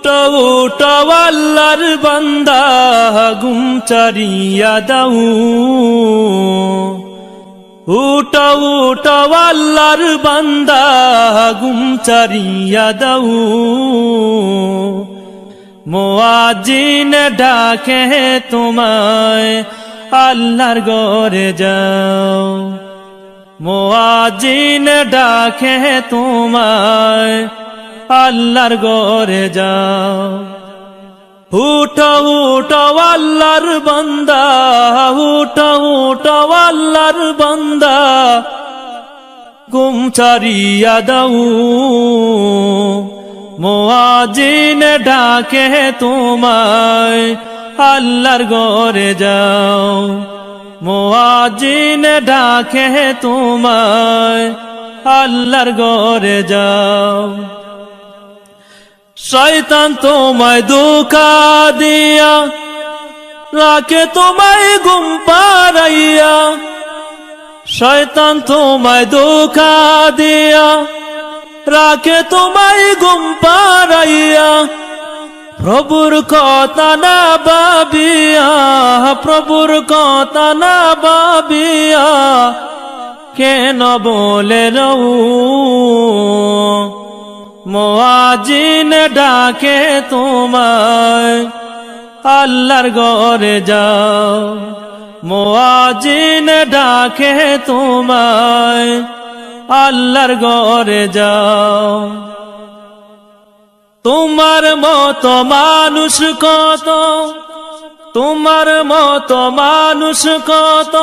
উঠো উঠো আল্লাহর বান্দা ঘুম ছাড়িয়া দাও উঠো উঠো আল্লাহর বান্দা ঘুম ছাড়িয়া দাও মুয়াজ্জিন ডাকে তোমায় আল্লাহর ঘরে যাও মুয়াজ্জিন ডাকে তোমায় আল্লাহর ঘরে যাও উঠো উঠো আল্লাহর বান্দা উঠো উঠো আল্লাহর বান্দা ঘুম ছাড়িয়া দাও মুয়াজ্জিন ডাকে তোমায় আল্লাহর ঘরে যাও মুয়াজ্জিন ডাকে তোমায় আল্লাহর ঘরে যাও শয়তান তোমায় ধোঁকা দিয়া রাখে তোমায় ঘুম পাড়াইয়া শয়তান তোমায় ধোঁকা দিয়া রাখে তোমায় ঘুম পাড়াইয়া প্রভুর কথা না ভাবিয়া প্রভুর কথা না ভাবিয়া কেন বলে রও মুয়াজ্জিন ডাকে তোমায় আল্লাহর ঘরে যাও মুয়াজ্জিন ডাকে তোমায় আল্লাহর ঘরে যাও তোমার মতো মানুষ কত তোমার মতো মানুষ কত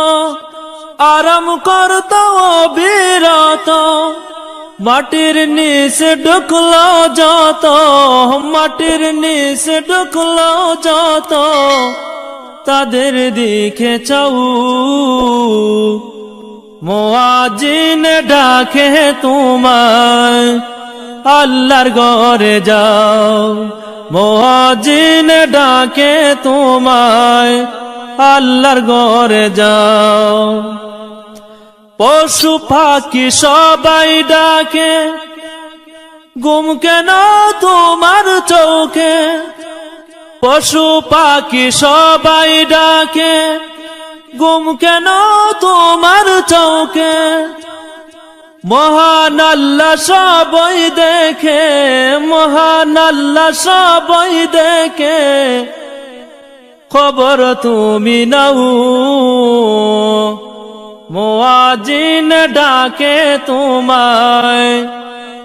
আরাম করত অবিরত মাটির নিচে ঢুকলো যত মাটির নিচে ঢুকলো যত তাদের দিকে চাও মুয়াজ্জিন ডাকে তোমায় আল্লাহর ঘরে যাও মুয়াজ্জিন ডাকে তোমায় আল্লাহর ঘরে যাও পশু পাখি সবাই ডাকে ঘুম কেন তোমার চোখে পশু পাখি সবাই ডাকে ঘুম কেন তোমার চোখে মহান আল্লাহ সবাই দেখে মহান আল্লাহ সবাই দেখে খবর তুমি নাও মুয়াজ্জিন ডাকে তোমায়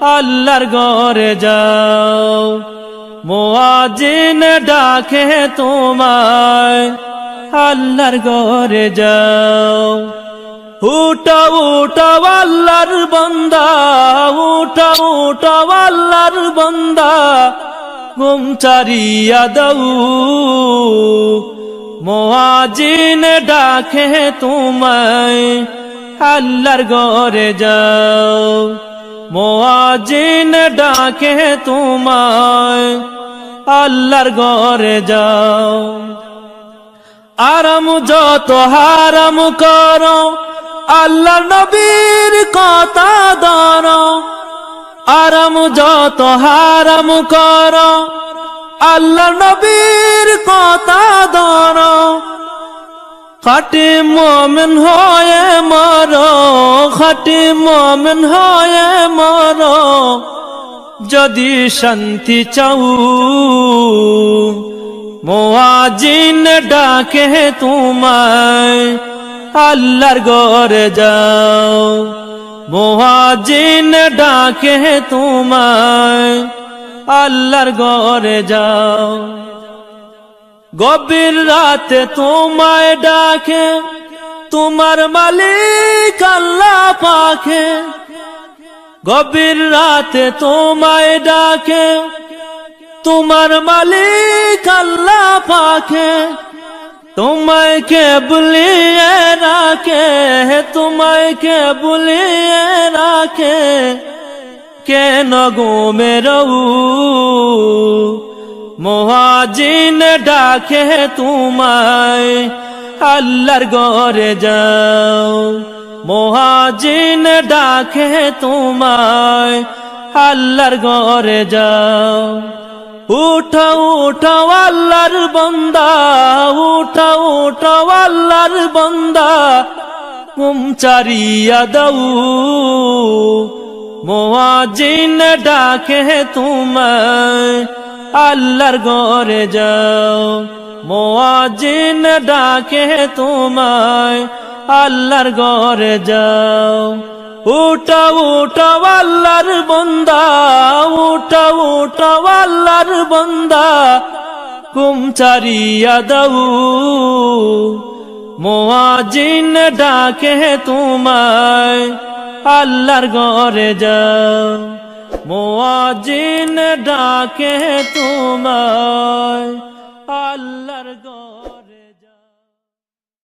আল্লাহর ঘরে যাও মুয়াজ্জিন ডাকে তোমায় আল্লাহর ঘরে যাও উঠো উঠো আল্লাহর বান্দা উঠো উঠো আল্লাহর বান্দা ঘুম ছাড়িয়া দাও মুয়াজ্জিন ডাকে তোমায় আল্লাহর ঘরে যাও মুয়াজ্জিন ডাকে তোমায় আল্লাহর ঘরে যাও আরাম যত হারাম করো আল্লাহ নবীর কথা ধরো আরাম যত হারাম করো আল্লাহ নবীর কথা ধরো খাঁটি মুমিন হয়ে মরো খাঁটি মুমিন হয়ে মরো যদি শান্তি চাও মুয়াজ্জিন ডাকে তোমায় আল্লাহর ঘরে যাও মুয়াজ্জিন ডাকে তোমায় আল্লাহর ঘরে যাও গভীর রাতে তোমায় ডাকে তোমার মালিক আল্লাহ পাকে গভীর রাতে তোমায় ডাকে তোমার মালিক আল্লাহ পাকে তোমায় কে বুলিয়ে রাখে তোমায় কে বুলিয়ে রাখে কেন ঘুমে রও মুয়াজ্জিন ডাকে তোমায় আল্লাহর ঘরে যাও মুয়াজ্জিন ডাকে তোমায় আল্লাহর ঘরে যাও উঠাও উঠাও আল্লাহর বান্দা, উঠাও উঠাও আল্লাহর বান্দা, ঘুম চারিয়া দাও, মুয়াজ্জিন ডাকে তোমায়, আল্লাহর ঘরে যাও, মুয়াজ্জিন ডাকে তোমায়, আল্লাহর ঘরে যাও। উঠাও উঠাও আল্লাহর বান্দা, উঠাও উঠাও আল্লাহর বান্দা, ঘুম চারিয়া দাও, মুয়াজ্জিন ডাকে তোমায়, আল্লাহর ঘরে যাও, মুয়াজ্জিন ডাকে তোমায়, আল্লাহর